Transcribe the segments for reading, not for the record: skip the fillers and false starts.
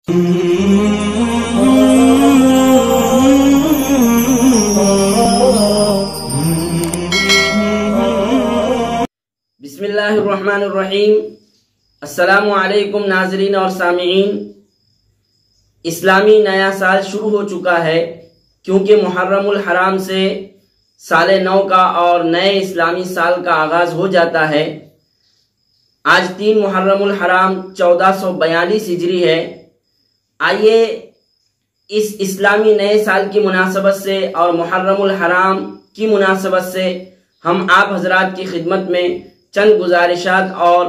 بسم اللہ الرحمن الرحیم۔ السلام علیکم ناظرین اور سامعین۔ اسلامی نیا سال شروع ہو چکا ہے، کیونکہ محرم الحرام سے سال نو کا اور نئے اسلامی سال کا آغاز ہو جاتا ہے۔ آج 3 محرم الحرام 1442 ہجری ہے۔ آئیے اس اسلامی نئے سال کی مناسبت سے اور محرم الحرام کی مناسبت سے ہم آپ حضرات کی خدمت میں چند گزارشات اور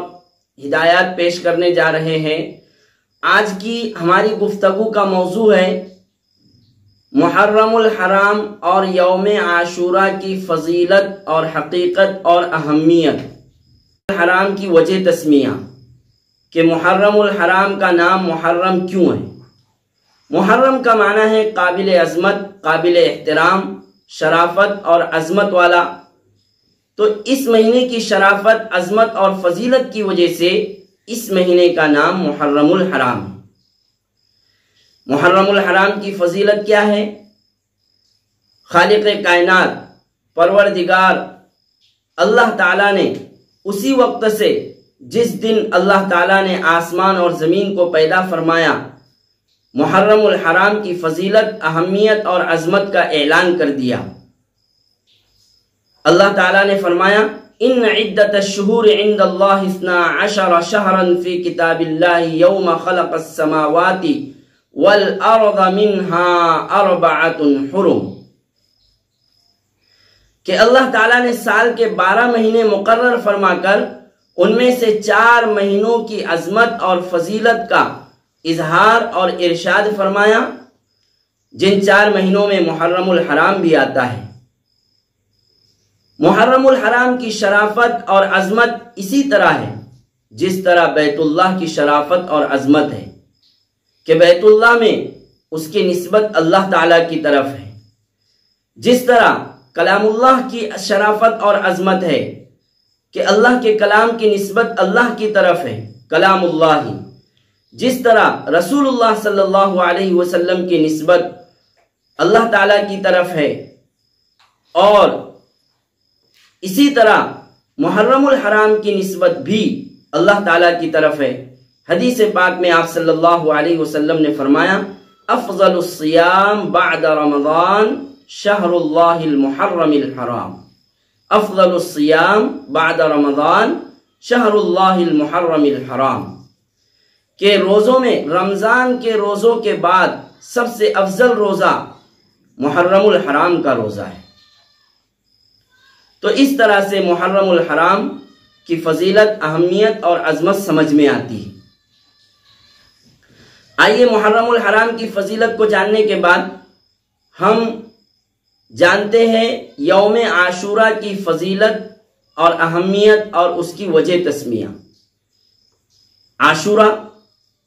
ہدایات پیش کرنے جا رہے ہیں۔ آج کی ہماری گفتگو کا موضوع ہے محرم الحرام اور یوم عاشورہ کی فضیلت اور حقیقت اور اہمیت۔ حرام کی وجہ تسمیہ کہ محرم الحرام کا نام محرم کیوں ہے؟ محرم کا معنی ہے قابل عظمت، قابل احترام، شرافت اور عظمت والا۔ تو اس مہینے کی شرافت، عظمت اور فضیلت کی وجہ سے اس مہینے کا نام محرم الحرام ہے۔ محرم الحرام کی فضیلت کیا ہے؟ خالق کائنات پروردگار اللہ تعالیٰ نے اسی وقت سے جس دن اللہ تعالیٰ نے آسمان اور زمین کو پیدا فرمایا، محرم الحرام کی فضیلت، اہمیت اور عظمت کا اعلان کر دیا۔ اللہ تعالیٰ نے فرمایا ان عدت الشہور عند اللہ 12 شہرا فی کتاب اللہ یوم خلق السماوات والارض منها 4 حرم، کہ اللہ تعالیٰ نے سال کے 12 مہینے مقرر فرما کر ان میں سے 4 مہینوں کی عظمت اور فضیلت کا اظہار اور ارشاد فرمایا، جن 4 مہینوں میں محرم الحرام بھی آتا ہے۔ محرم الحرام کی شرافت اور عظمت اسی طرح ہے جس طرح بیت اللہ کی شرافت اور عظمت ہے، کہ بیت اللہ میں اس کی نسبت اللہ تعالیٰ کی طرف ہے۔ جس طرح کلام اللہ کی شرافت اور عظمت ہے کہ اللہ کے کلام کی نسبت اللہ کی طرف ہے، کلام اللہ ہی۔ جس طرح رسول اللہ صلی اللہ علیہ وسلم کی نسبت اللہ تعالیٰ کی طرف ہے، اور اسی طرح محرم الحرام کی نسبت بھی اللہ تعالیٰ کی طرف ہے۔ حدیث پاک میں آپ صلی اللہ علیہ وسلم نے فرمایا افضل الصیام بعد رمضان شہر اللہ المحرم الحرام، افضل الصیام بعد رمضان شہر اللہ المحرم الحرام، کہ روزوں میں رمضان کے روزوں کے بعد سب سے افضل روزہ محرم الحرام کا روزہ ہے۔ تو اس طرح سے محرم الحرام کی فضیلت، اہمیت اور عظمت سمجھ میں آتی ہے۔ آئیے محرم الحرام کی فضیلت کو جاننے کے بعد ہم جانتے ہیں یوم عاشورہ کی فضیلت اور اہمیت اور اس کی وجہ تسمیہ۔ عاشورہ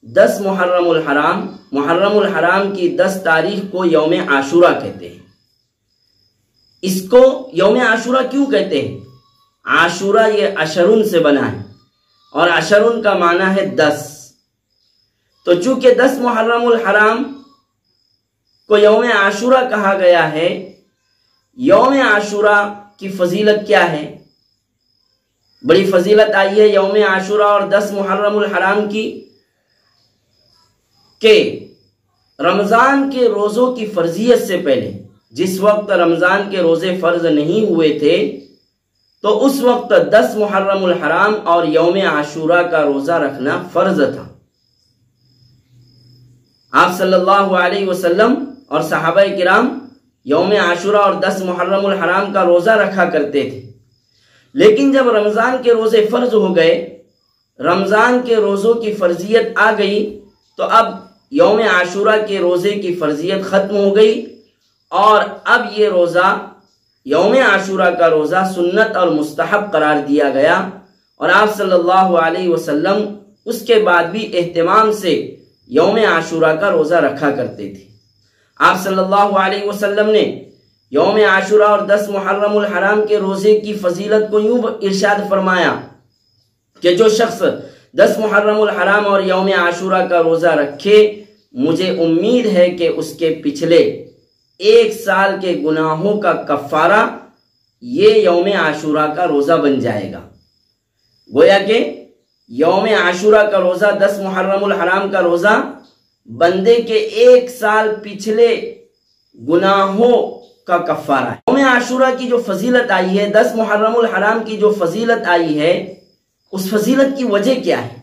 10 محرم الحرام، محرم الحرام کی 10 تاریخ کو یوم عاشورہ کہتے ہیں۔ اس کو یوم عاشورہ کیوں کہتے ہیں؟ عاشورہ یہ عشرن سے بنا ہے، اور عشرن کا معنی ہے 10۔ تو چونکہ 10 محرم الحرام کو یوم عاشورہ کہا گیا ہے، یوم عاشورہ کی فضیلت کیا ہے؟ بڑی فضیلت آئی ہے یوم عاشورہ اور 10 محرم الحرام کی، کہ رمضان کے روزوں کی فرضیت سے پہلے، جس وقت رمضان کے روزے فرض نہیں ہوئے تھے، تو اس وقت 10 محرم الحرام اور یوم عاشورہ کا روزہ رکھنا فرض تھا۔ آپ صلی اللہ علیہ وسلم اور صحابہ کرام یوم عاشورہ اور 10 محرم الحرام کا روزہ رکھا کرتے تھے، لیکن جب رمضان کے روزے فرض ہو گئے، رمضان کے روزوں کی فرضیت آ گئی، تو اب یوم عاشورہ کے روزے کی فرضیت ختم ہو گئی، اور اب یہ روزہ یوم عاشورہ کا روزہ سنت اور مستحب قرار دیا گیا، اور آپ صلی اللہ علیہ وسلم اس کے بعد بھی اہتمام سے یوم عاشورہ کا روزہ رکھا کرتے تھے۔ آپ صلی اللہ علیہ وسلم نے یوم عاشورہ اور 10 محرم الحرام کے روزے کی فضیلت کو یوں ارشاد فرمایا کہ جو شخص 10 محرم الحرام اور یوم عاشورہ کا روزہ رکھے مجھے امید ہے کہ اس کے پچھلے 1 سال کے گناہوں کا کفارہ یہ یوم عاشورہ کا روزہ بن جائے گا۔ گویا کہ یوم عاشورہ کا روزہ 10 محرم الحرام کا روزہ بندے کے 1 سال پچھلے گناہوں کا کفارہ ہے۔ یوم عاشورہ کی جو فضیلت آئی ہے، 10 محرم الحرام کی جو فضیلت آئی ہے، اس فضیلت کی وجہ کیا ہے؟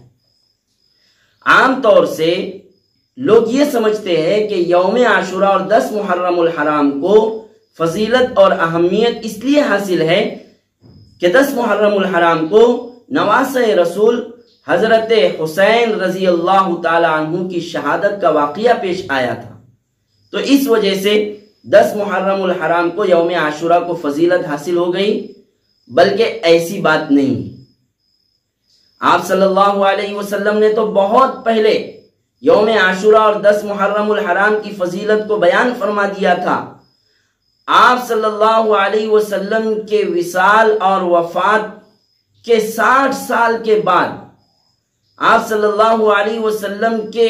عام طور سے لوگ یہ سمجھتے ہیں کہ یوم عاشورہ اور 10 محرم الحرام کو فضیلت اور اہمیت اس لیے حاصل ہے کہ 10 محرم الحرام کو نواسۂ رسول حضرت حسین رضی اللہ تعالی عنہ کی شہادت کا واقعہ پیش آیا تھا، تو اس وجہ سے 10 محرم الحرام کو یوم عاشورہ کو فضیلت حاصل ہو گئی، بلکہ ایسی بات نہیں۔ آپ صلی اللہ علیہ وسلم نے تو بہت پہلے یوم عاشورہ اور 10 محرم الحرام کی فضیلت کو بیان فرما دیا تھا۔ آپ صلی اللہ علیہ وسلم کے وصال اور وفات کے 60 سال کے بعد، آپ صلی اللہ علیہ وسلم کے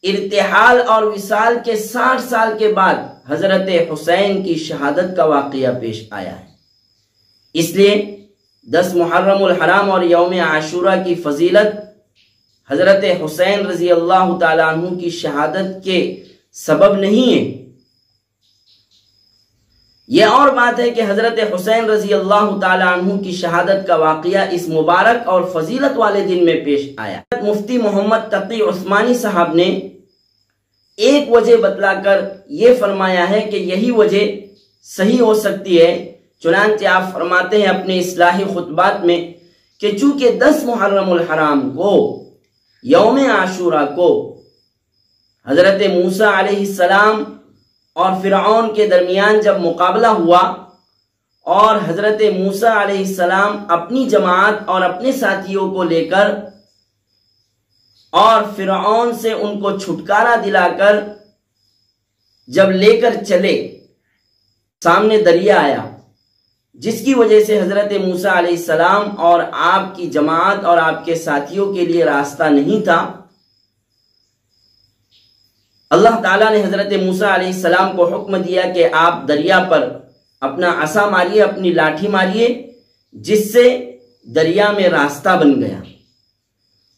ارتحال اور وصال کے 60 سال کے بعد حضرت حسین کی شہادت کا واقعہ پیش آیا ہے۔ اس لیے 10 محرم الحرام اور یوم عاشورہ کی فضیلت حضرت حسین رضی اللہ تعالیٰ عنہ کی شہادت کے سبب نہیں ہے۔ یہ اور بات ہے کہ حضرت حسین رضی اللہ تعالیٰ عنہ کی شہادت کا واقعہ اس مبارک اور فضیلت والے دن میں پیش آیا۔ مفتی محمد تقی عثمانی صاحب نے ایک وجہ بتلا کر یہ فرمایا ہے کہ یہی وجہ صحیح ہو سکتی ہے۔ چنانچہ آپ فرماتے ہیں اپنے اصلاحی خطبات میں کہ چونکہ 10 محرم الحرام کو، یوم عاشورہ کو، حضرت موسیٰ علیہ السلام اور فرعون کے درمیان جب مقابلہ ہوا اور حضرت موسیٰ علیہ السلام اپنی جماعت اور اپنے ساتھیوں کو لے کر اور فرعون سے ان کو چھٹکارا دلا کر جب لے کر چلے، سامنے دریا آیا جس کی وجہ سے حضرت موسیٰ علیہ السلام اور آپ کی جماعت اور آپ کے ساتھیوں کے لیے راستہ نہیں تھا۔ اللہ تعالیٰ نے حضرت موسیٰ علیہ السلام کو حکم دیا کہ آپ دریا پر اپنا عصا ماریے، اپنی لاٹھی ماریے، جس سے دریا میں راستہ بن گیا،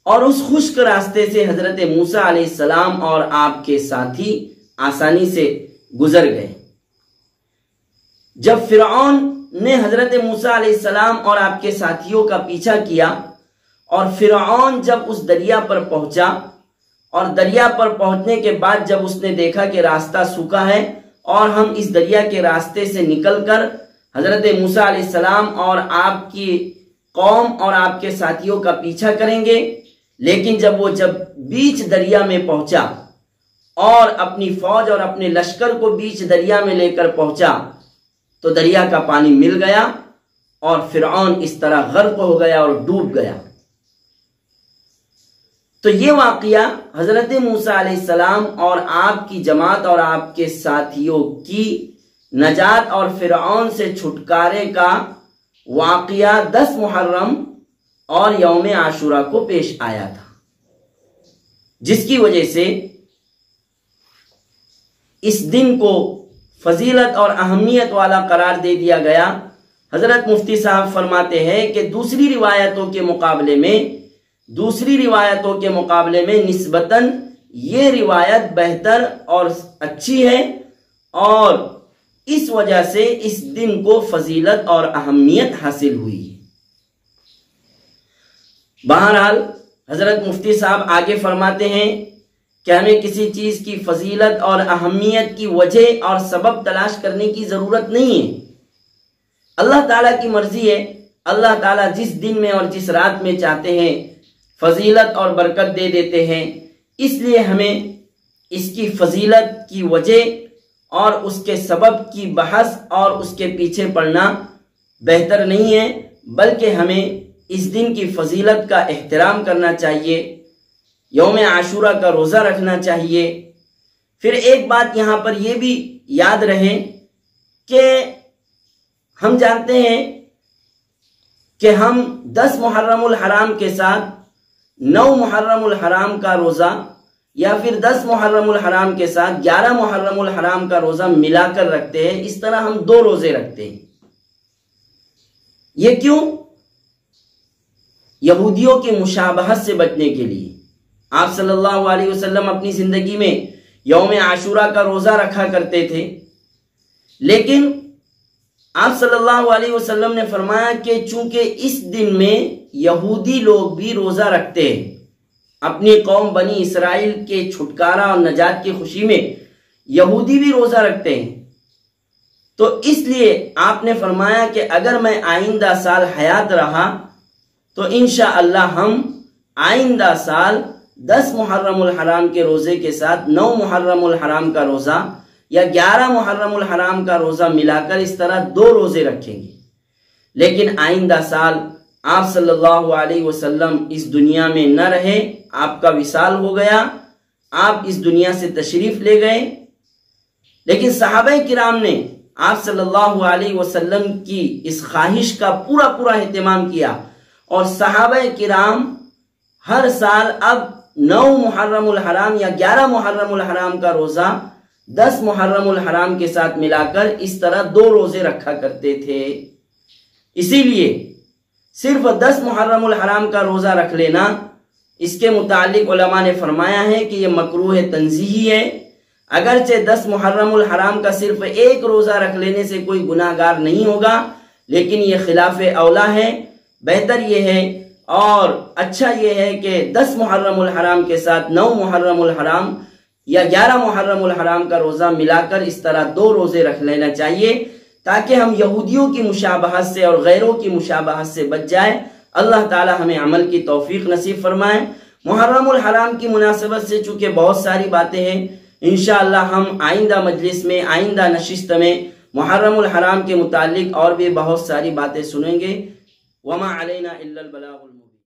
اور اس خشک راستے سے حضرت موسیٰ علیہ السلام اور آپ کے ساتھی آسانی سے گزر گئے۔ جب فرعون نے حضرت موسیٰ علیہ السلام اور آپ کے ساتھیوں کا پیچھا کیا، اور فرعون جب اس دریا پر پہنچا، اور دریا پر پہنچنے کے بعد جب اس نے دیکھا کہ راستہ سوکھا ہے اور ہم اس دریا کے راستے سے نکل کر حضرت موسیٰ علیہ السلام اور آپ کی قوم اور آپ کے ساتھیوں کا پیچھا کریں گے، لیکن جب وہ بیچ دریا میں پہنچا اور اپنی فوج اور اپنے لشکر کو بیچ دریا میں لے کر پہنچا تو دریا کا پانی مل گیا اور فرعون اس طرح غرق ہو گیا اور ڈوب گیا۔ تو یہ واقعہ حضرت موسیٰ علیہ السلام اور آپ کی جماعت اور آپ کے ساتھیوں کی نجات اور فرعون سے چھٹکارے کا واقعہ 10 محرم اور یوم عاشورہ کو پیش آیا تھا، جس کی وجہ سے اس دن کو فضیلت اور اہمیت والا قرار دے دیا گیا۔ حضرت مفتی صاحب فرماتے ہیں کہ دوسری روایتوں کے مقابلے میں نسبتاً یہ روایت بہتر اور اچھی ہے، اور اس وجہ سے اس دن کو فضیلت اور اہمیت حاصل ہوئی۔ بہرحال حضرت مفتی صاحب آگے فرماتے ہیں کہ ہمیں کسی چیز کی فضیلت اور اہمیت کی وجہ اور سبب تلاش کرنے کی ضرورت نہیں ہے۔ اللہ تعالیٰ کی مرضی ہے، اللہ تعالیٰ جس دن میں اور جس رات میں چاہتے ہیں فضیلت اور برکت دے دیتے ہیں، اس لیے ہمیں اس کی فضیلت کی وجہ اور اس کے سبب کی بحث اور اس کے پیچھے پڑنا بہتر نہیں ہے، بلکہ ہمیں اس دن کی فضیلت کا احترام کرنا چاہیے، یوم عاشورہ کا روزہ رکھنا چاہیے۔ پھر ایک بات یہاں پر یہ بھی یاد رہے کہ ہم جانتے ہیں کہ ہم 10 محرم الحرام کے ساتھ 9 محرم الحرام کا روزہ یا پھر 10 محرم الحرام کے ساتھ 11 محرم الحرام کا روزہ ملا کر رکھتے ہیں، اس طرح ہم 2 روزے رکھتے ہیں۔ یہ کیوں؟ یہودیوں کی مشابہت سے بچنے کے لیے۔ آپ صلی اللہ علیہ وسلم اپنی زندگی میں یوم عاشورہ کا روزہ رکھا کرتے تھے، لیکن آپ صلی اللہ علیہ وسلم نے فرمایا کہ چونکہ اس دن میں یہودی لوگ بھی روزہ رکھتے ہیں، اپنی قوم بنی اسرائیل کے چھٹکارا اور نجات کی خوشی میں یہودی بھی روزہ رکھتے ہیں، تو اس لیے آپ نے فرمایا کہ اگر میں آئندہ سال حیات رہا تو انشاءاللہ ہم آئندہ سال 10 محرم الحرام کے روزے کے ساتھ 9 محرم الحرام کا روزہ یا 11 محرم الحرام کا روزہ ملا کر اس طرح 2 روزے رکھیں گے۔ لیکن آئندہ سال آپ صلی اللہ علیہ وسلم اس دنیا میں نہ رہے، آپ کا وصال ہو گیا، آپ اس دنیا سے تشریف لے گئے، لیکن صحابہ کرام نے آپ صلی اللہ علیہ وسلم کی اس خواہش کا پورا اہتمام کیا، اور صحابہ کرام ہر سال اب 9 محرم الحرام یا 11 محرم الحرام کا روزہ 10 محرم الحرام کے ساتھ ملا کر اس طرح 2 روزے رکھا کرتے تھے۔ اسی لیے صرف 10 محرم الحرام کا روزہ رکھ لینا، اس کے متعلق علماء نے فرمایا ہے کہ یہ مکروہ تنزیہی ہے۔ اگرچہ 10 محرم الحرام کا صرف 1 روزہ رکھ لینے سے کوئی گناہ گار نہیں ہوگا، لیکن یہ خلاف اولا ہے۔ بہتر یہ ہے اور اچھا یہ ہے کہ 10 محرم الحرام کے ساتھ 9 محرم الحرام یا 11 محرم الحرام کا روزہ ملا کر اس طرح 2 روزے رکھ لینا چاہیے، تاکہ ہم یہودیوں کی مشابہت سے اور غیروں کی مشابہت سے بچ جائیں۔ اللہ تعالی ہمیں عمل کی توفیق نصیب فرمائے۔ محرم الحرام کی مناسبت سے چونکہ بہت ساری باتیں ہیں، انشاءاللہ ہم آئندہ مجلس میں، آئندہ نشست میں محرم الحرام کے متعلق اور بھی بہت ساری باتیں سنیں گے۔ وما علینا الا البلاغ المبین۔